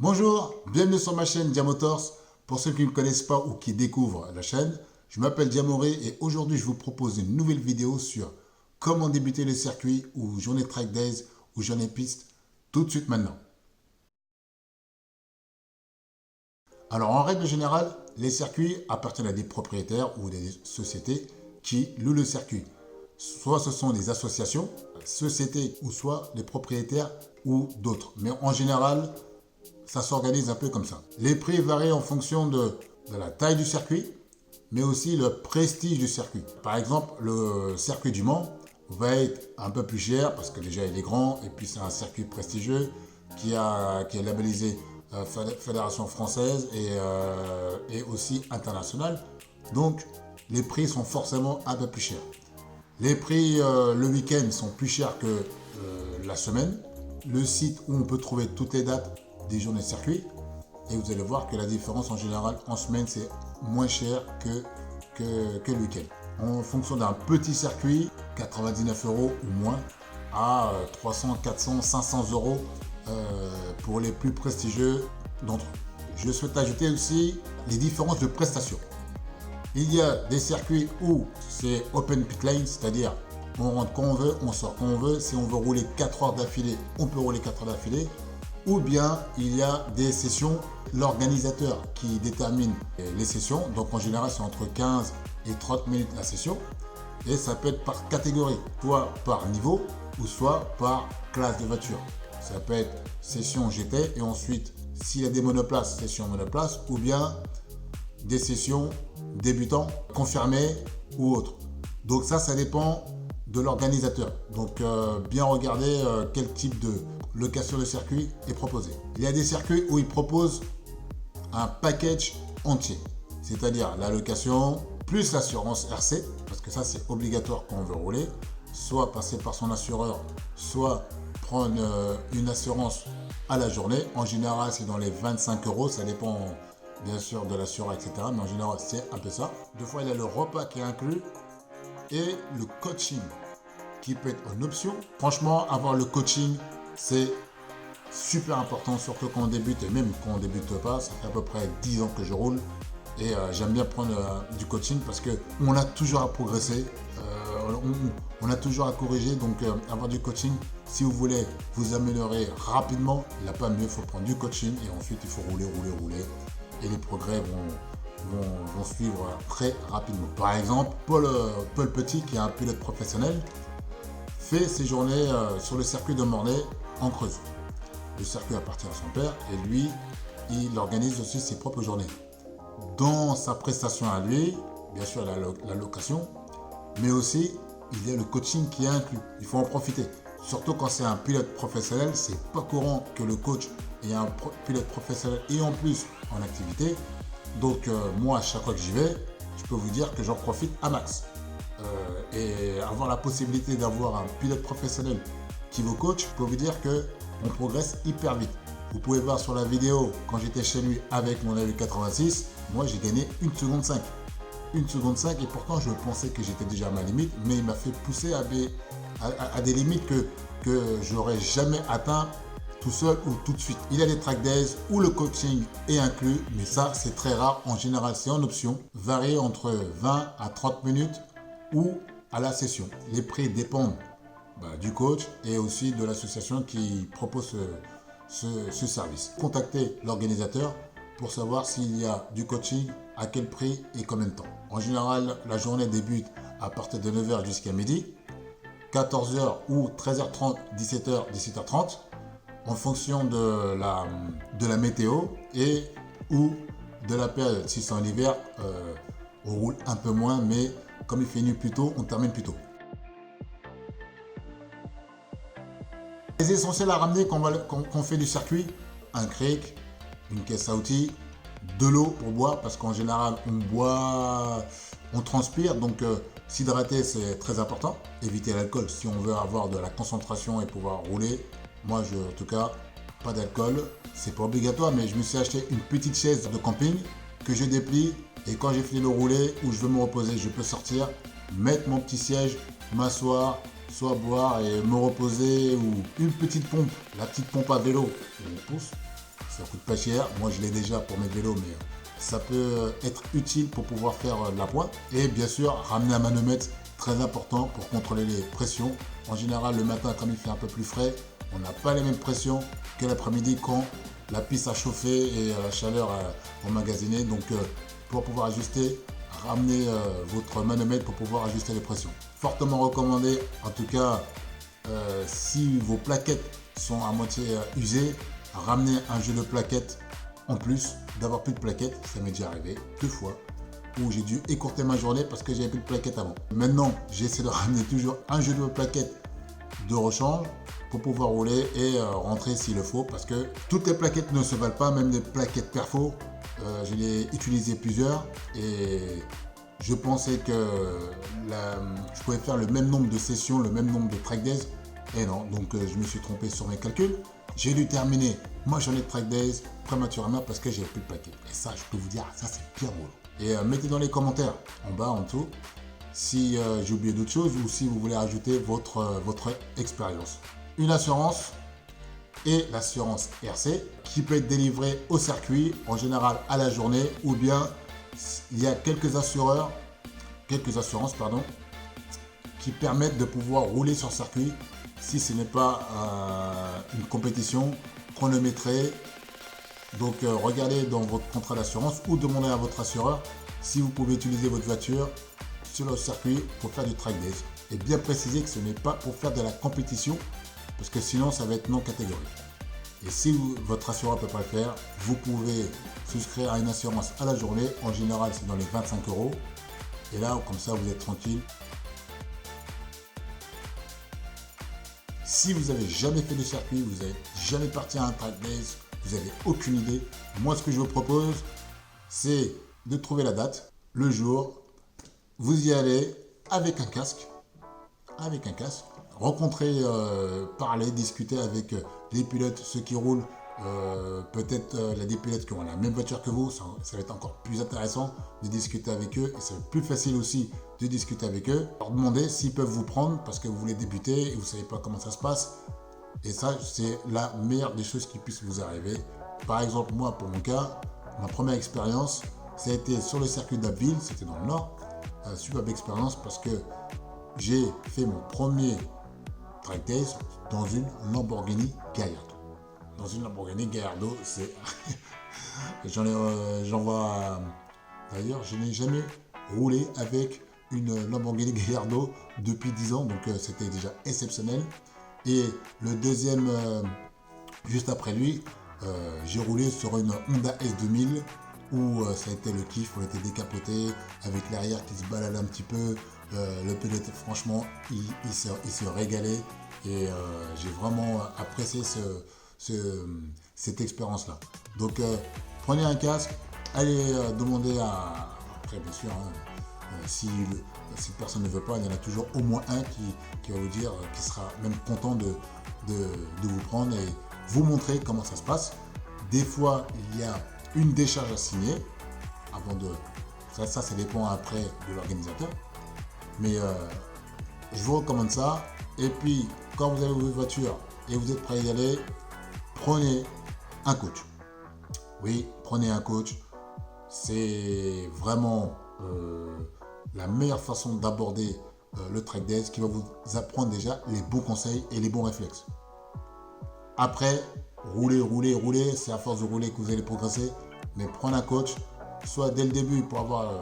Bonjour, bienvenue sur ma chaîne Diamotors. Pour ceux qui ne me connaissent pas ou qui découvrent la chaîne, je m'appelle Diamoré et aujourd'hui je vous propose une nouvelle vidéo sur comment débuter le circuit ou journée track days ou journée piste tout de suite maintenant. Alors en règle générale, les circuits appartiennent à des propriétaires ou des sociétés qui louent le circuit. Soit ce sont des associations, sociétés ou soit des propriétaires ou d'autres. Mais en général, ça s'organise un peu comme ça. Les prix varient en fonction de la taille du circuit, mais aussi le prestige du circuit. Par exemple, le circuit du Mans va être un peu plus cher parce que déjà il est grand et puis c'est un circuit prestigieux qui est labellisé Fédération française et aussi internationale. Donc les prix sont forcément un peu plus chers. Les prix le week-end sont plus chers que la semaine. Le site où on peut trouver toutes les dates des journées de circuit et vous allez voir que la différence en général en semaine c'est moins cher que le week-end. En fonction d'un petit circuit, 99 € ou moins à 300, 400, 500 € pour les plus prestigieux d'entre eux. Je souhaite ajouter aussi les différences de prestations. Il y a des circuits où c'est open pit lane, c'est-à-dire on rentre quand on veut, on sort quand on veut. Si on veut rouler 4 heures d'affilée, on peut rouler 4 heures d'affilée. Ou bien il y a des sessions, l'organisateur qui détermine les sessions. Donc en général, c'est entre 15 et 30 minutes la session. Et ça peut être par catégorie, soit par niveau ou soit par classe de voiture. Ça peut être session GT et ensuite, s'il y a des monoplaces, session monoplace, ou bien des sessions débutants, confirmés ou autres. Donc ça dépend de l'organisateur. Donc bien regarder quel type de location de circuit est proposé. Il y a des circuits où ils proposent un package entier, c'est-à-dire la location plus l'assurance RC, parce que ça c'est obligatoire quand on veut rouler, soit passer par son assureur, soit prendre une assurance à la journée. En général c'est dans les 25 €, ça dépend bien sûr de l'assureur, etc. Mais en général c'est un peu ça. Deux fois il y a le repas qui est inclus et le coaching qui peut être en option. Franchement, avoir le coaching, c'est super important, surtout quand on débute, et même quand on débute pas. Ça fait à peu près 10 ans que je roule et j'aime bien prendre du coaching parce qu'on a toujours à progresser, on a toujours à corriger. Donc avoir du coaching, si vous voulez vous améliorer rapidement, il n'y a pas mieux, il faut prendre du coaching et ensuite il faut rouler et les progrès vont suivre très rapidement. Par exemple, Paul Petit, qui est un pilote professionnel, fait ses journées sur le circuit de Mornay en Creuse. Le circuit appartient à son père et lui, il organise aussi ses propres journées. Dans sa prestation à lui, bien sûr la location, mais aussi il y a le coaching qui est inclus. Il faut en profiter. Surtout quand c'est un pilote professionnel, c'est pas courant que le coach ait un pilote professionnel et en plus en activité. Donc moi, à chaque fois que j'y vais, je peux vous dire que j'en profite à max. Et avoir la possibilité d'avoir un pilote professionnel qui vous coach, je peux vous dire qu'on progresse hyper vite. Vous pouvez voir sur la vidéo, quand j'étais chez lui avec mon AV86, moi j'ai gagné 1 seconde 5. 1 seconde 5 et pourtant je pensais que j'étais déjà à ma limite, mais il m'a fait pousser à des limites que j'aurais jamais atteint tout seul ou tout de suite. Il y a des track days où le coaching est inclus, mais ça c'est très rare. En général c'est en option, varie entre 20 à 30 minutes ou à la session. Les prix dépendent du coach et aussi de l'association qui propose ce service. Contactez l'organisateur pour savoir s'il y a du coaching, à quel prix et combien de temps. En général, la journée débute à partir de 9 h jusqu'à midi, 14 h ou 13 h 30, 17 h, 17 h 30, en fonction de la météo et ou de la période. Si c'est en hiver, on roule un peu moins, mais comme il fait nuit plus tôt, on termine plus tôt. Les essentiels à ramener quand on fait du circuit, un cric, une caisse à outils, de l'eau pour boire, parce qu'en général on boit, on transpire, donc s'hydrater c'est très important. Éviter l'alcool si on veut avoir de la concentration et pouvoir rouler. Moi en tout cas, pas d'alcool, c'est pas obligatoire, mais je me suis acheté une petite chaise de camping que je déplie et quand j'ai fini de rouler ou je veux me reposer, je peux sortir, mettre mon petit siège, m'asseoir, soit boire et me reposer, ou une petite pompe, la petite pompe à vélo, on pousse, Ça coûte pas cher. Moi, je l'ai déjà pour mes vélos, mais ça peut être utile pour pouvoir faire de la pointe. Et bien sûr, ramener un manomètre, très important pour contrôler les pressions. En général, le matin, comme il fait un peu plus frais, on n'a pas les mêmes pressions que l'après-midi quand la piste a chauffé et la chaleur a emmagasiné. Donc, pour pouvoir ajuster, ramenez votre manomètre pour pouvoir ajuster les pressions. Fortement recommandé, en tout cas, si vos plaquettes sont à moitié usées, ramenez un jeu de plaquettes en plus d'avoir plus de plaquettes. Ça m'est déjà arrivé 2 fois où j'ai dû écourter ma journée parce que j'avais plus de plaquettes avant. Maintenant, j'essaie de ramener toujours un jeu de plaquettes de rechange pour pouvoir rouler et rentrer s'il le faut, parce que toutes les plaquettes ne se valent pas, même des plaquettes perfo. Je l'ai utilisé plusieurs et je pensais que je pouvais faire le même nombre de sessions, le même nombre de track days, et non, donc je me suis trompé sur mes calculs. J'ai dû terminer ma journée de track days prématurément parce que j'avais plus de plaquettes. Et ça, je peux vous dire, ça c'est pire boulot. Et mettez dans les commentaires, en bas, en dessous, si j'ai oublié d'autres choses ou si vous voulez ajouter votre expérience. Une assurance et l'assurance RC qui peut être délivrée au circuit, en général à la journée, ou bien il y a quelques assurances qui permettent de pouvoir rouler sur circuit si ce n'est pas une compétition chronométrée. Donc regardez dans votre contrat d'assurance ou demandez à votre assureur si vous pouvez utiliser votre voiture sur le circuit pour faire du track days. Et bien préciser que ce n'est pas pour faire de la compétition, parce que sinon ça va être non catégorique. Et si votre assureur ne peut pas le faire, vous pouvez souscrire à une assurance à la journée. En général, c'est dans les 25 €. Et là, comme ça, vous êtes tranquille. Si vous n'avez jamais fait de circuit, vous n'avez jamais parti à un track days, vous n'avez aucune idée, moi ce que je vous propose, c'est de trouver la date, le jour, vous y allez avec un casque, rencontrer, parler, discuter avec les pilotes, ceux qui roulent, peut-être des pilotes qui ont la même voiture que vous, ça va être encore plus intéressant de discuter avec eux, et ça va être plus facile aussi de discuter avec eux, leur demander s'ils peuvent vous prendre parce que vous voulez débuter et vous ne savez pas comment ça se passe. Et ça, c'est la meilleure des choses qui puissent vous arriver. Par exemple, moi, pour mon cas, ma première expérience, ça a été sur le circuit d'Abbeville, c'était dans le Nord. Superbe expérience parce que j'ai fait mon premier track days dans une Lamborghini Gallardo. Dans une Lamborghini Gallardo, c'est... j'en vois... D'ailleurs, je n'ai jamais roulé avec une Lamborghini Gallardo depuis 10 ans, donc c'était déjà exceptionnel. Et le deuxième, juste après lui, j'ai roulé sur une Honda S2000 où ça a été le kiff, on était décapoté avec l'arrière qui se balade un petit peu. Le pilote, franchement, il se régalait et j'ai vraiment apprécié cette expérience-là. Donc, prenez un casque, allez demander à... Après, bien sûr, si personne ne veut pas, il y en a toujours au moins un qui va vous dire, qui sera même content de vous prendre et vous montrer comment ça se passe. Des fois, il y a une décharge à signer avant de... Ça dépend après de l'organisateur. Mais je vous recommande ça. Et puis, quand vous avez votre voiture et vous êtes prêt à y aller, prenez un coach. Oui, prenez un coach. C'est vraiment la meilleure façon d'aborder le track days, qui va vous apprendre déjà les bons conseils et les bons réflexes. Après, rouler, c'est à force de rouler que vous allez progresser. Mais prendre un coach, soit dès le début pour avoir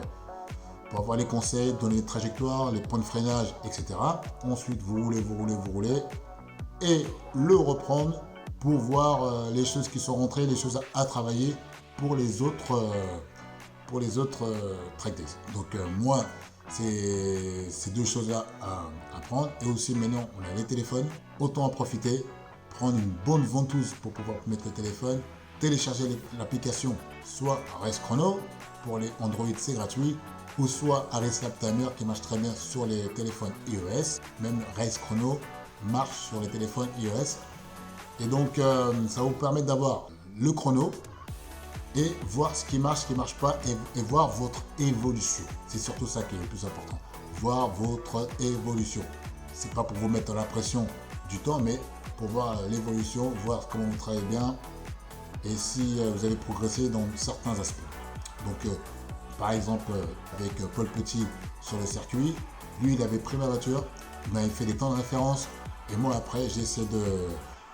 les conseils, donner les trajectoires, les points de freinage, etc. Ensuite, vous roulez et le reprendre pour voir les choses qui sont rentrées, les choses à travailler pour les autres track days. Donc moi, c'est ces deux choses-là à prendre. Et aussi maintenant, on a les téléphones, autant en profiter, prendre une bonne ventouse pour pouvoir mettre le téléphone, télécharger l'application, soit Race Chrono, pour les Android c'est gratuit, ou soit Race Lab Timer qui marche très bien sur les téléphones iOS. Même Race Chrono marche sur les téléphones iOS. Et donc ça vous permet d'avoir le chrono et voir ce qui marche pas et voir votre évolution. C'est surtout ça qui est le plus important. Voir votre évolution. C'est pas pour vous mettre la pression du temps, mais pour voir l'évolution, voir comment vous travaillez bien et si vous allez progresser dans certains aspects. Donc, par exemple, avec Paul Petit sur le circuit, lui, il avait pris ma voiture, il m'avait fait des temps de référence, et moi, après, j'essaie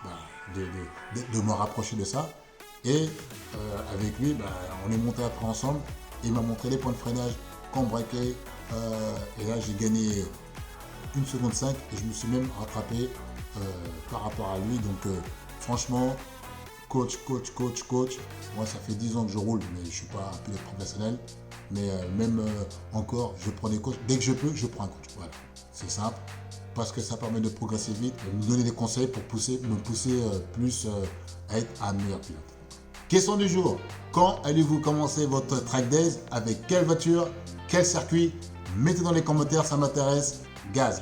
bah, de me rapprocher de ça. Et avec lui, bah, on est monté après ensemble, il m'a montré les points de freinage, quand braquer, et là, j'ai gagné 1 seconde 5 et je me suis même rattrapé par rapport à lui. Donc, franchement, coach. Moi, ça fait 10 ans que je roule, mais je ne suis pas un pilote professionnel. Mais même encore, je prends des coachs. Dès que je peux, je prends un coach. Voilà, c'est simple. Parce que ça permet de progresser vite, de me donner des conseils pour me pousser plus à être un meilleur pilote. Question du jour. Quand allez-vous commencer votre track days? Avec quelle voiture? Quel circuit? Mettez dans les commentaires, ça m'intéresse. Gaz.